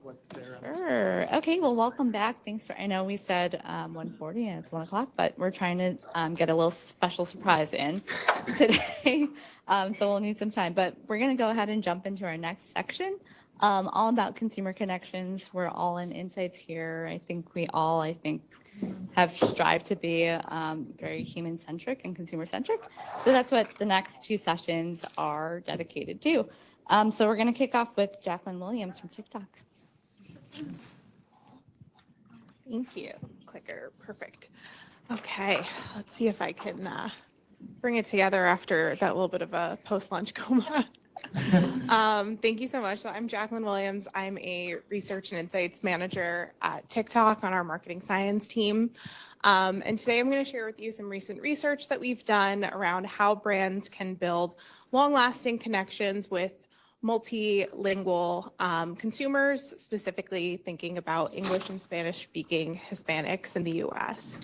what they're Sure. Okay, well, welcome back. Thanks for, I know we said 1:40 and it's 1 o'clock, but we're trying to get a little special surprise in today. So we'll need some time, but we're going to go ahead and jump into our next section, all about consumer connections. We're all in insights here. I think we all, have strived to be very human-centric and consumer-centric. So that's what the next two sessions are dedicated to. So we're going to kick off with Jacqueline Williams from TikTok. Thank you. Clicker. Perfect. Okay. Let's see if I can bring it together after that little bit of a post-lunch coma. Thank you so much. So I'm Jacqueline Williams. I'm a research and insights manager at TikTok on our marketing science team. And today I'm going to share with you some recent research that we've done around how brands can build long-lasting connections with multilingual consumers, specifically thinking about English and Spanish-speaking Hispanics in the U.S.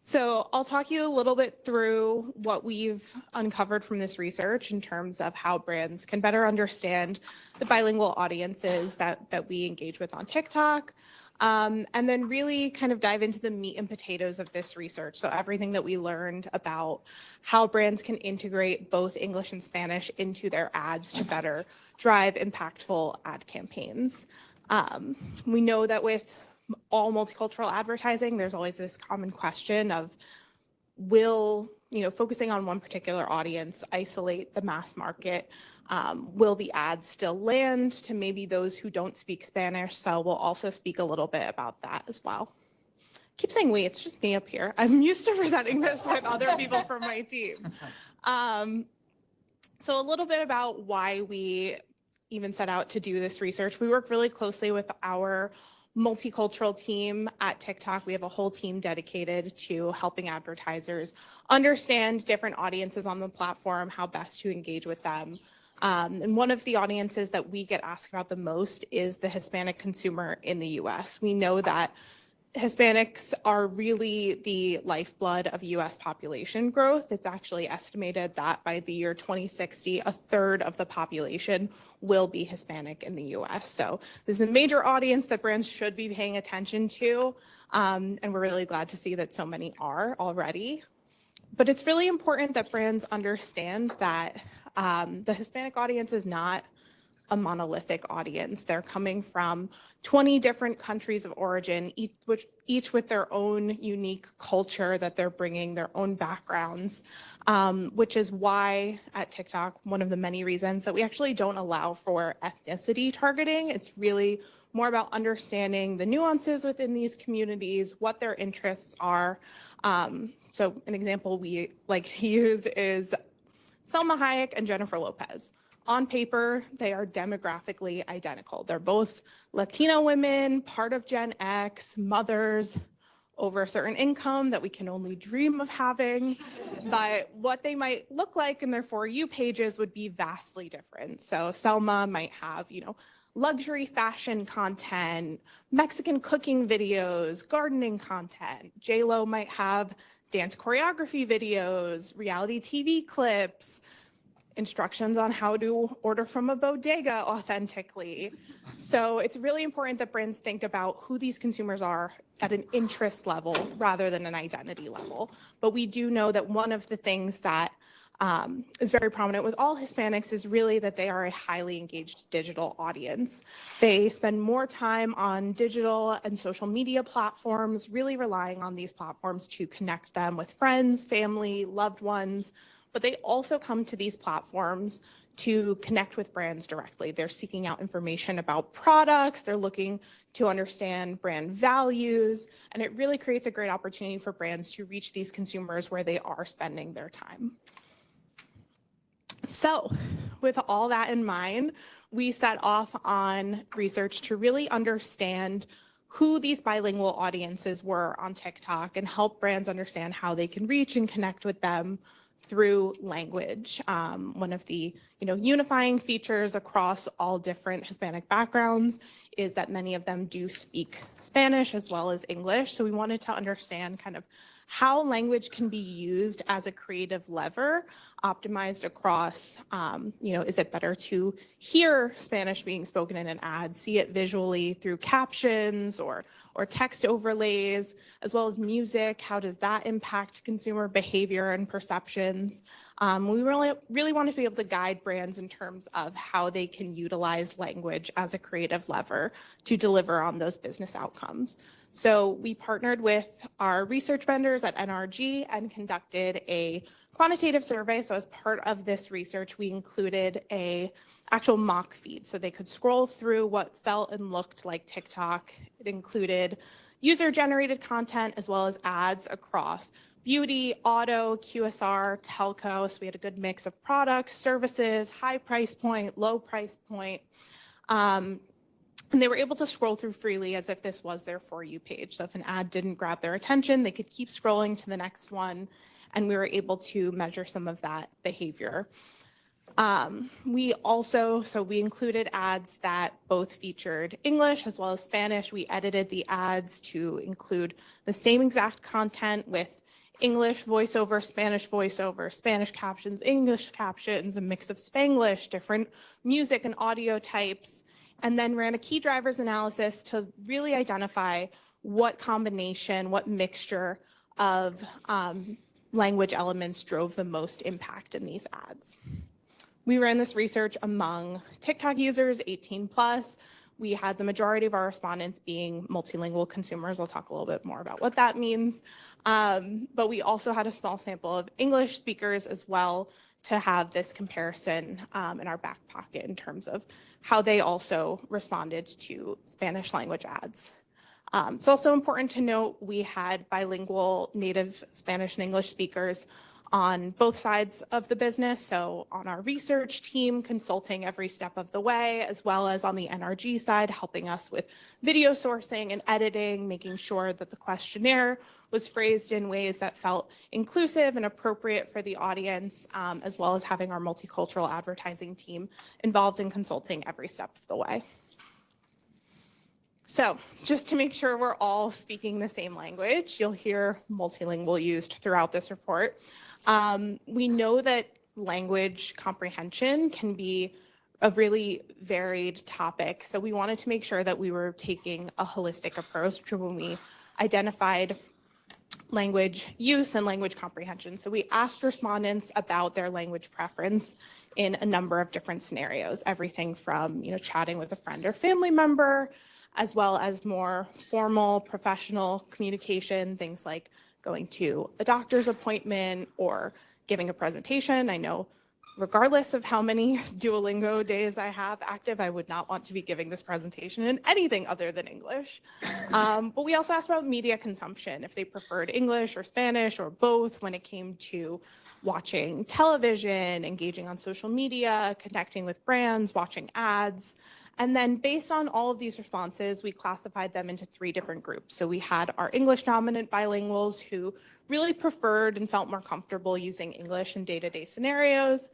So I'll talk you a little bit through what we've uncovered from this research in terms of how brands can better understand the bilingual audiences that we engage with on TikTok. And then really kind of dive into the meat and potatoes of this research. So everything that we learned about how brands can integrate both English and Spanish into their ads to better drive impactful ad campaigns. We know that with all multicultural advertising, there's always this common question of, will, focusing on one particular audience isolate the mass market? Will the ads still land to maybe those who don't speak Spanish? So we'll also speak a little bit about that as well. Keep saying we, it's just me up here. I'm used to presenting this with other people from my team. So a little bit about why we even set out to do this research. We work really closely with our multicultural team at TikTok. We have a whole team dedicated to helping advertisers understand different audiences on the platform, how best to engage with them. And one of the audiences that we get asked about the most is the Hispanic consumer in the US. We know that Hispanics are really the lifeblood of US population growth. It's actually estimated that by the year 2060, a third of the population will be Hispanic in the US. So this is a major audience that brands should be paying attention to. And we're really glad to see that so many are already. But it's really important that brands understand that the Hispanic audience is not a monolithic audience. They're coming from 20 different countries of origin, each with their own unique culture that they're bringing, their own backgrounds, which is why at TikTok, one of the many reasons that we actually don't allow for ethnicity targeting. It's really more about understanding the nuances within these communities, what their interests are. So an example we like to use is Salma Hayek and Jennifer Lopez. On paper, they are demographically identical. They're both Latino women, part of Gen X, mothers, over a certain income that we can only dream of having. But what they might look like in their For You pages would be vastly different. So Selma might have, luxury fashion content, Mexican cooking videos, gardening content. J-Lo might have dance choreography videos, reality TV clips, instructions on how to order from a bodega authentically. So it's really important that brands think about who these consumers are at an interest level rather than an identity level. But we do know that one of the things that is very prominent with all Hispanics is really that they are a highly engaged digital audience. They spend more time on digital and social media platforms, really relying on these platforms to connect them with friends, family, loved ones. But they also come to these platforms to connect with brands directly. They're seeking out information about products. They're looking to understand brand values. And it really creates a great opportunity for brands to reach these consumers where they are spending their time. So with all that in mind, we set off on research to really understand who these bilingual audiences were on TikTok and help brands understand how they can reach and connect with them through language. One of the unifying features across all different Hispanic backgrounds is that many of them do speak Spanish as well as English. So we wanted to understand kind of how language can be used as a creative lever, optimized across, is it better to hear Spanish being spoken in an ad, see it visually through captions or text overlays, as well as music? How does that impact consumer behavior and perceptions? We really want to be able to guide brands in terms of how they can utilize language as a creative lever to deliver on those business outcomes. So we partnered with our research vendors at NRG and conducted a quantitative survey. So as part of this research, we included a actual mock feed so they could scroll through what felt and looked like TikTok. It included user-generated content as well as ads across beauty, auto, QSR, telco. So we had a good mix of products, services, high price point, low price point. And they were able to scroll through freely as if this was their For You page. So if an ad didn't grab their attention, they could keep scrolling to the next one. And we were able to measure some of that behavior. We included ads that both featured English as well as Spanish. We edited the ads to include the same exact content with English voiceover, Spanish captions, English captions, a mix of Spanglish, different music and audio types, and then ran a key drivers analysis to really identify what combination, what mixture of language elements drove the most impact in these ads. We ran this research among TikTok users 18 plus. We had the majority of our respondents being multilingual consumers. I'll talk a little bit more about what that means. But we also had a small sample of English speakers as well to have this comparison in our back pocket in terms of how they also responded to Spanish language ads. It's also important to note we had bilingual native Spanish and English speakers on both sides of the business. So on our research team, consulting every step of the way, as well as on the NRG side, helping us with video sourcing and editing, making sure that the questionnaire was phrased in ways that felt inclusive and appropriate for the audience, as well as having our multicultural advertising team involved in consulting every step of the way. So just to make sure we're all speaking the same language, you'll hear multilingual used throughout this report. We know that language comprehension can be a really varied topic. So we wanted to make sure that we were taking a holistic approach when we identified language use and language comprehension. So we asked respondents about their language preference in a number of different scenarios, everything from, chatting with a friend or family member, as well as more formal professional communication, things like going to a doctor's appointment or giving a presentation. I know regardless of how many Duolingo days I have active, I would not want to be giving this presentation in anything other than English. But we also asked about media consumption, if they preferred English or Spanish or both when it came to watching television, engaging on social media, connecting with brands, watching ads. And then based on all of these responses, we classified them into 3 different groups. So we had our English dominant bilinguals who really preferred and felt more comfortable using English in day-to-day scenarios.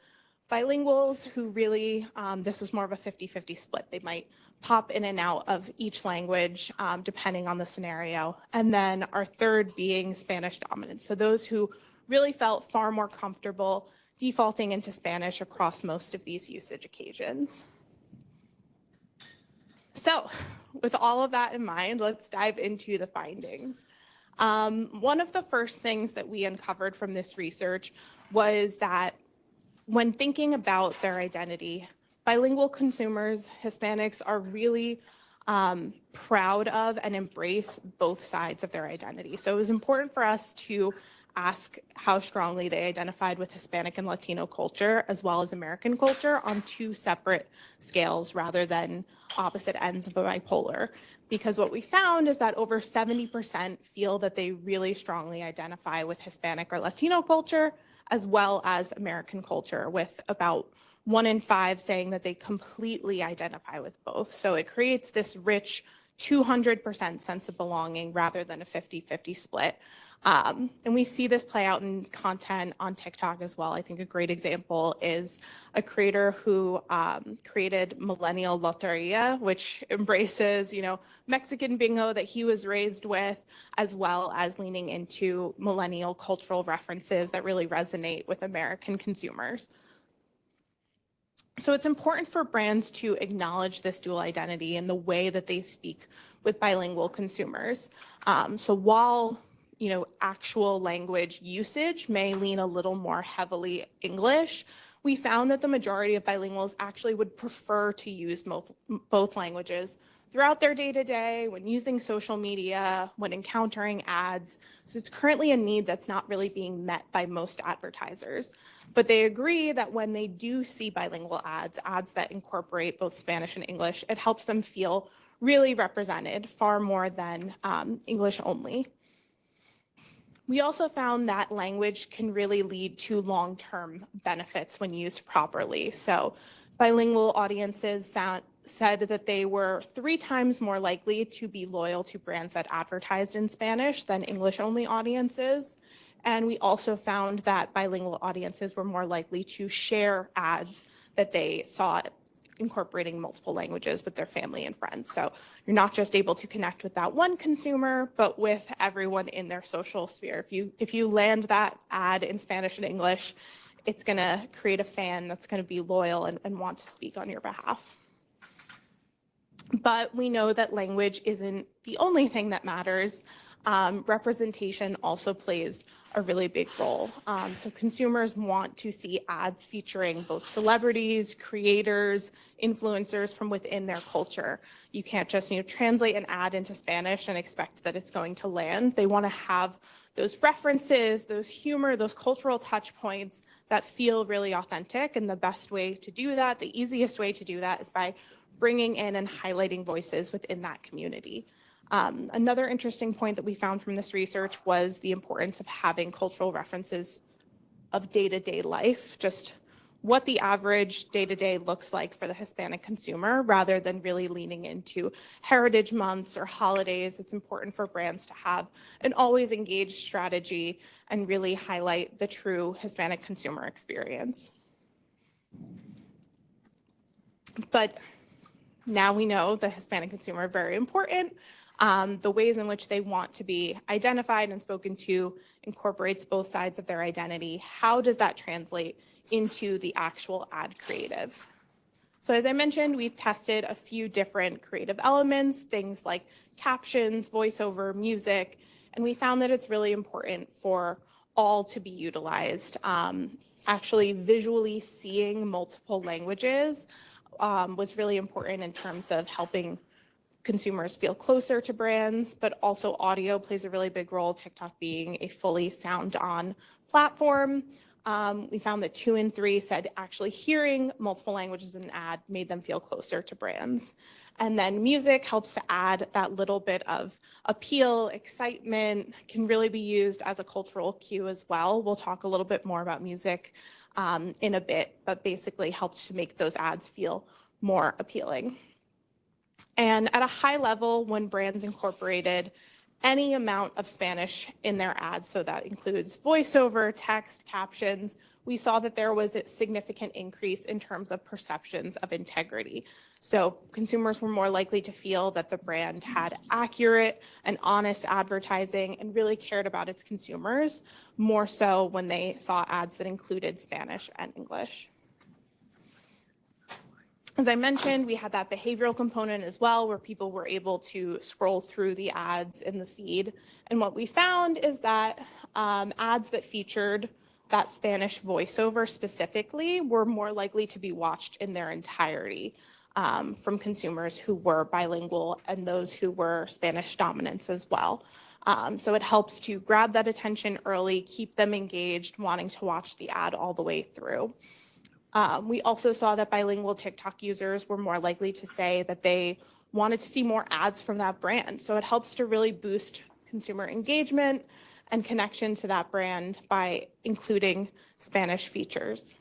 Bilinguals who really, this was more of a 50-50 split. They might pop in and out of each language depending on the scenario. And then our third being Spanish dominant. So those who really felt far more comfortable defaulting into Spanish across most of these usage occasions. So with all of that in mind, let's dive into the findings. One of the first things that we uncovered from this research was that when thinking about their identity, bilingual consumers, Hispanics, are really proud of and embrace both sides of their identity. So it was important for us to ask how strongly they identified with Hispanic and Latino culture as well as American culture on 2 separate scales rather than opposite ends of a bipolar. Because what we found is that over 70% feel that they really strongly identify with Hispanic or Latino culture as well as American culture, with about 1 in 5 saying that they completely identify with both. So it creates this rich 200% sense of belonging rather than a 50-50 split. And we see this play out in content on TikTok as well. I think a great example is a creator who created Millennial Loteria, which embraces, Mexican bingo that he was raised with, as well as leaning into millennial cultural references that really resonate with American consumers. So it's important for brands to acknowledge this dual identity in the way that they speak with bilingual consumers. So while actual language usage may lean a little more heavily English, we found that the majority of bilinguals actually would prefer to use both languages throughout their day-to-day, when using social media, when encountering ads. So it's currently a need that's not really being met by most advertisers. But they agree that when they do see bilingual ads that incorporate both Spanish and English, it helps them feel really represented far more than English only. We also found that language can really lead to long-term benefits when used properly. So bilingual audiences said that they were 3 times more likely to be loyal to brands that advertised in Spanish than English-only audiences. And we also found that bilingual audiences were more likely to share ads that they saw incorporating multiple languages with their family and friends. So you're not just able to connect with that one consumer, but with everyone in their social sphere. If you land that ad in Spanish and English, it's going to create a fan that's going to be loyal and want to speak on your behalf. But we know that language isn't the only thing that matters. Representation also plays a really big role. So consumers want to see ads featuring both celebrities, creators, influencers from within their culture. You can't just translate an ad into Spanish and expect that it's going to land. They want to have those references, those humor, those cultural touch points that feel really authentic. And the best way to do that, the easiest way to do that, is by bringing in and highlighting voices within that community. Another interesting point that we found from this research was the importance of having cultural references of day-to-day life, just what the average day-to-day looks like for the Hispanic consumer, rather than really leaning into heritage months or holidays. It's important for brands to have an always engaged strategy and really highlight the true Hispanic consumer experience. But now we know the Hispanic consumer are very important. The ways in which they want to be identified and spoken to incorporates both sides of their identity. How does that translate into the actual ad creative? So as I mentioned, we've tested a few different creative elements, things like captions, voiceover, music, and we found that it's really important for all to be utilized. Actually, visually seeing multiple languages was really important in terms of helping consumers feel closer to brands, but also audio plays a really big role, TikTok being a fully sound-on platform. We found that 2 in 3 said actually hearing multiple languages in an ad made them feel closer to brands. And then music helps to add that little bit of appeal, excitement, can really be used as a cultural cue as well. We'll talk a little bit more about music in a bit, but basically helps to make those ads feel more appealing. And at a high level, when brands incorporated any amount of Spanish in their ads, so that includes voiceover, text, captions, we saw that there was a significant increase in terms of perceptions of integrity. So consumers were more likely to feel that the brand had accurate and honest advertising and really cared about its consumers, more so when they saw ads that included Spanish and English. As I mentioned, we had that behavioral component as well, where people were able to scroll through the ads in the feed. And what we found is that ads that featured that Spanish voiceover specifically were more likely to be watched in their entirety from consumers who were bilingual and those who were Spanish dominants as well. So it helps to grab that attention early, keep them engaged, wanting to watch the ad all the way through. We also saw that bilingual TikTok users were more likely to say that they wanted to see more ads from that brand. So it helps to really boost consumer engagement and connection to that brand by including Spanish features.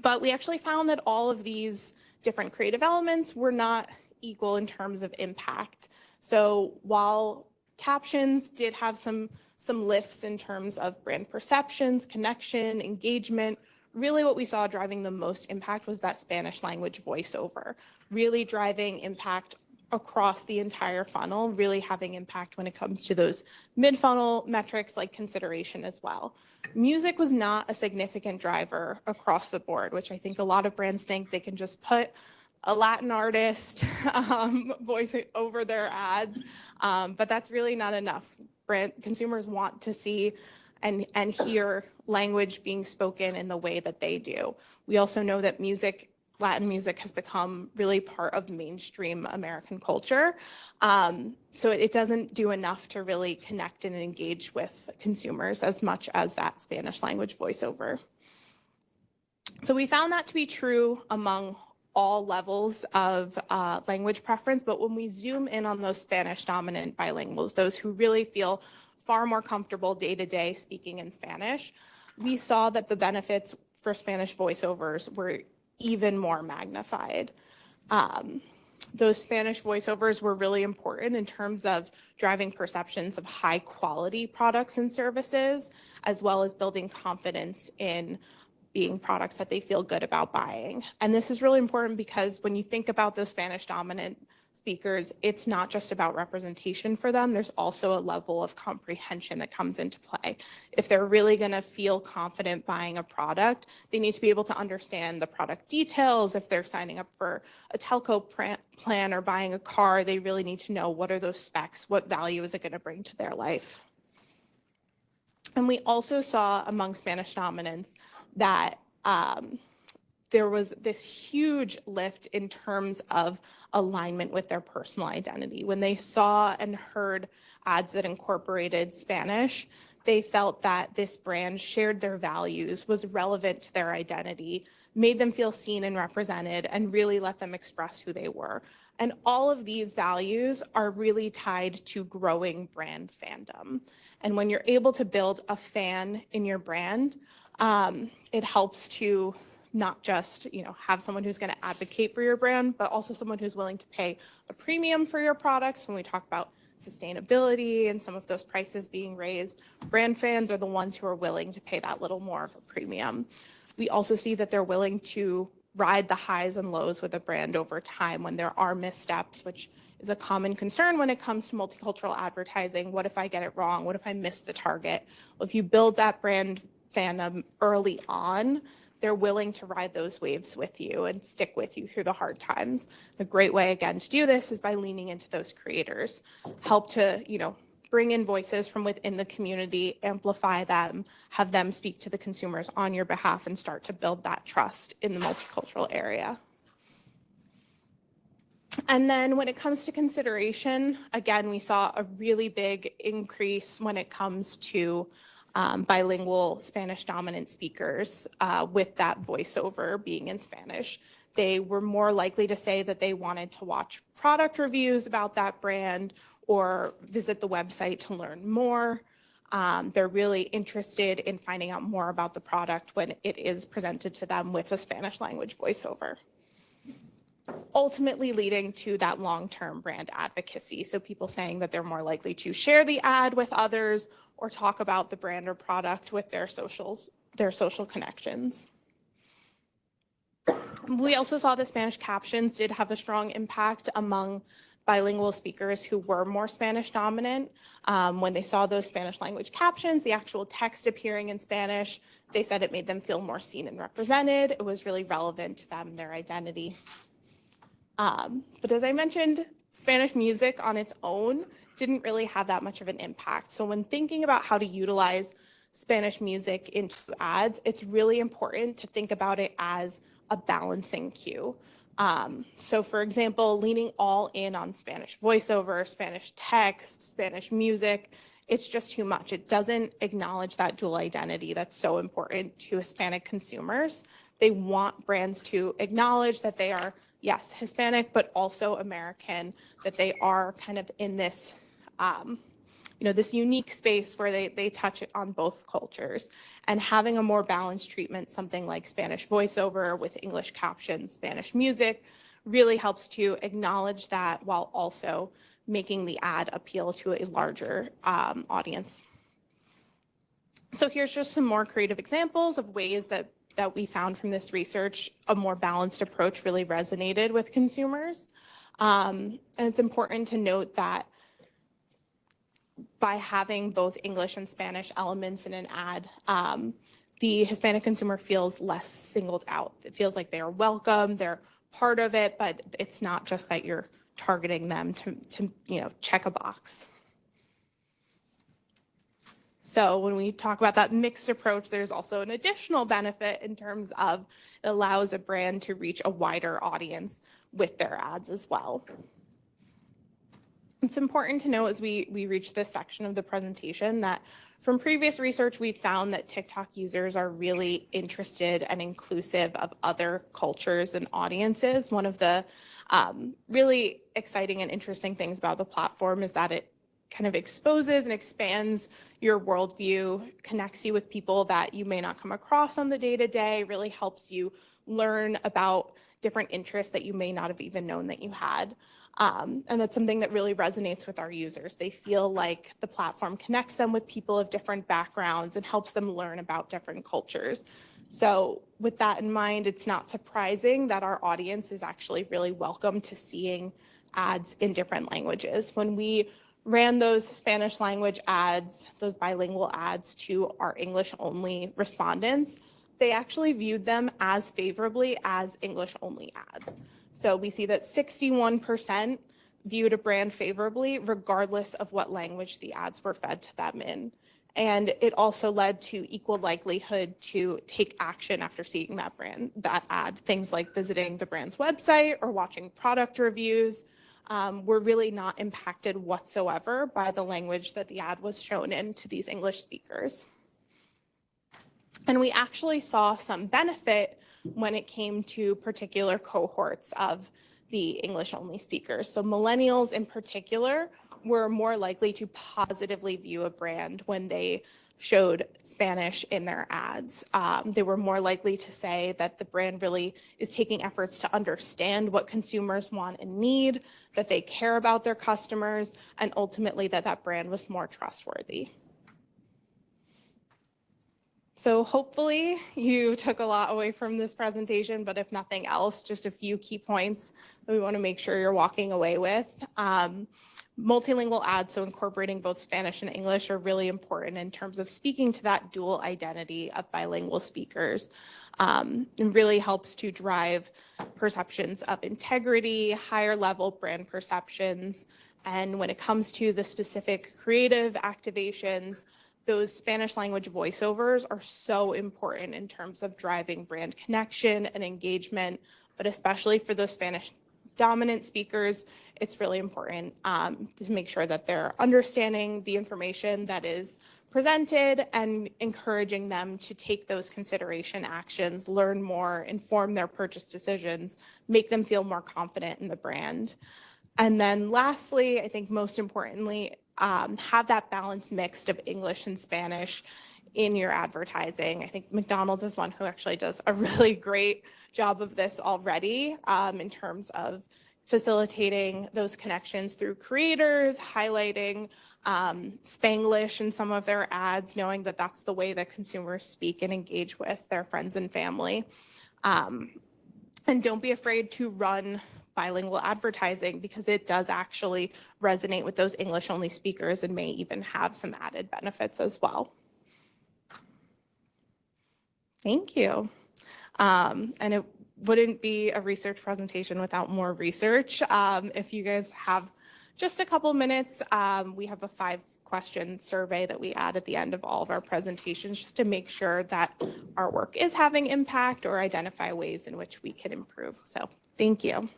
But we actually found that all of these different creative elements were not equal in terms of impact. So while captions did have some lifts in terms of brand perceptions, connection, engagement, really what we saw driving the most impact was that Spanish language voiceover, really driving impact across the entire funnel, really having impact when it comes to those mid-funnel metrics like consideration as well. Music was not a significant driver across the board, which I think a lot of brands think they can just put a Latin artist voice over their ads, but that's really not enough. Consumers want to see and hear language being spoken in the way that they do. We also know that Latin music has become really part of mainstream American culture. So it doesn't do enough to really connect and engage with consumers as much as that Spanish language voiceover. So we found that to be true among all levels of language preference, but when we zoom in on those Spanish dominant bilinguals, those who really feel far more comfortable day-to-day speaking in Spanish, we saw that the benefits for Spanish voiceovers were even more magnified. Those Spanish voiceovers were really important in terms of driving perceptions of high quality products and services, as well as building confidence in being products that they feel good about buying. And this is really important because when you think about those Spanish dominant speakers, it's not just about representation for them. There's also a level of comprehension that comes into play. If they're really going to feel confident buying a product, they need to be able to understand the product details. If they're signing up for a telco plan or buying a car, they really need to know what are those specs, what value is it going to bring to their life. And we also saw among Spanish dominants that there was this huge lift in terms of alignment with their personal identity. When they saw and heard ads that incorporated Spanish, they felt that this brand shared their values, was relevant to their identity, made them feel seen and represented, and really let them express who they were. And all of these values are really tied to growing brand fandom. And when you're able to build a fan in your brand, it helps to not just have someone who's going to advocate for your brand, but also someone who's willing to pay a premium for your products. When we talk about sustainability and some of those prices being raised, brand fans are the ones who are willing to pay that little more of a premium. We also see that they're willing to ride the highs and lows with a brand over time when there are missteps, which is a common concern when it comes to multicultural advertising. What if I get it wrong? What if I miss the target? Well, if you build that brand fandom early on, they're willing to ride those waves with you and stick with you through the hard times. A great way, again, to do this is by leaning into those creators. Help to, bring in voices from within the community, amplify them, have them speak to the consumers on your behalf, and start to build that trust in the multicultural area. And then when it comes to consideration, again, we saw a really big increase when it comes to bilingual Spanish dominant speakers with that voiceover being in Spanish. They were more likely to say that they wanted to watch product reviews about that brand or visit the website to learn more. They're really interested in finding out more about the product when it is presented to them with a Spanish language voiceover, ultimately leading to that long-term brand advocacy. So people saying that they're more likely to share the ad with others or talk about the brand or product with their social connections. We also saw the Spanish captions did have a strong impact among bilingual speakers who were more Spanish dominant. When they saw those Spanish language captions, the actual text appearing in Spanish, they said it made them feel more seen and represented. It was really relevant to them, their identity. But as I mentioned, Spanish music on its own didn't really have that much of an impact. So when thinking about how to utilize Spanish music into ads, it's really important to think about it as a balancing cue. So for example, leaning all in on Spanish voiceover, Spanish text, Spanish music, it's just too much. It doesn't acknowledge that dual identity that's so important to Hispanic consumers. They want brands to acknowledge that they are, yes, Hispanic, but also American, that they are kind of in this, this unique space where they touch it on both cultures. And having a more balanced treatment, something like Spanish voiceover with English captions, Spanish music, really helps to acknowledge that while also making the ad appeal to a larger audience. So here's just some more creative examples of ways that we found from this research a more balanced approach really resonated with consumers. And it's important to note that by having both English and Spanish elements in an ad, the Hispanic consumer feels less singled out. It feels like they are welcome, they're part of it, but it's not just that you're targeting them to check a box. So when we talk about that mixed approach, there's also an additional benefit in terms of it allows a brand to reach a wider audience with their ads as well. It's important to know as we reach this section of the presentation that from previous research, we found that TikTok users are really interested and inclusive of other cultures and audiences. One of the really exciting and interesting things about the platform is that it kind of exposes and expands your worldview, connects you with people that you may not come across on the day-to-day, really helps you learn about different interests that you may not have even known that you had. And that's something that really resonates with our users. They feel like the platform connects them with people of different backgrounds and helps them learn about different cultures. So with that in mind, it's not surprising that our audience is actually really welcome to seeing ads in different languages. When we ran those Spanish language ads, those bilingual ads to our English only respondents, they actually viewed them as favorably as English only ads. So we see that 61% viewed a brand favorably, regardless of what language the ads were fed to them in. And it also led to equal likelihood to take action after seeing that ad. Things like visiting the brand's website or watching product reviews were really not impacted whatsoever by the language that the ad was shown in to these English speakers. And we actually saw some benefit when it came to particular cohorts of the English-only speakers. So millennials in particular were more likely to positively view a brand when they showed Spanish in their ads. They were more likely to say that the brand really is taking efforts to understand what consumers want and need, that they care about their customers, and ultimately that that brand was more trustworthy. So hopefully you took a lot away from this presentation, but if nothing else, just a few key points that we want to make sure you're walking away with. Multilingual ads, so incorporating both Spanish and English, are really important in terms of speaking to that dual identity of bilingual speakers. It really helps to drive perceptions of integrity, higher level brand perceptions. And when it comes to the specific creative activations, those Spanish language voiceovers are so important in terms of driving brand connection and engagement, but especially for those Spanish dominant speakers, it's really important to make sure that they're understanding the information that is presented and encouraging them to take those consideration actions, learn more, inform their purchase decisions, make them feel more confident in the brand. And then lastly, I think most importantly, have that balance mixed of English and Spanish in your advertising. I think McDonald's is one who actually does a really great job of this already in terms of facilitating those connections through creators, highlighting Spanglish in some of their ads, knowing that that's the way that consumers speak and engage with their friends and family. And don't be afraid to run bilingual advertising because it does actually resonate with those English-only speakers and may even have some added benefits as well. Thank you. And it wouldn't be a research presentation without more research. If you guys have just a couple minutes, we have a 5-question survey that we add at the end of all of our presentations just to make sure that our work is having impact or identify ways in which we can improve. So thank you.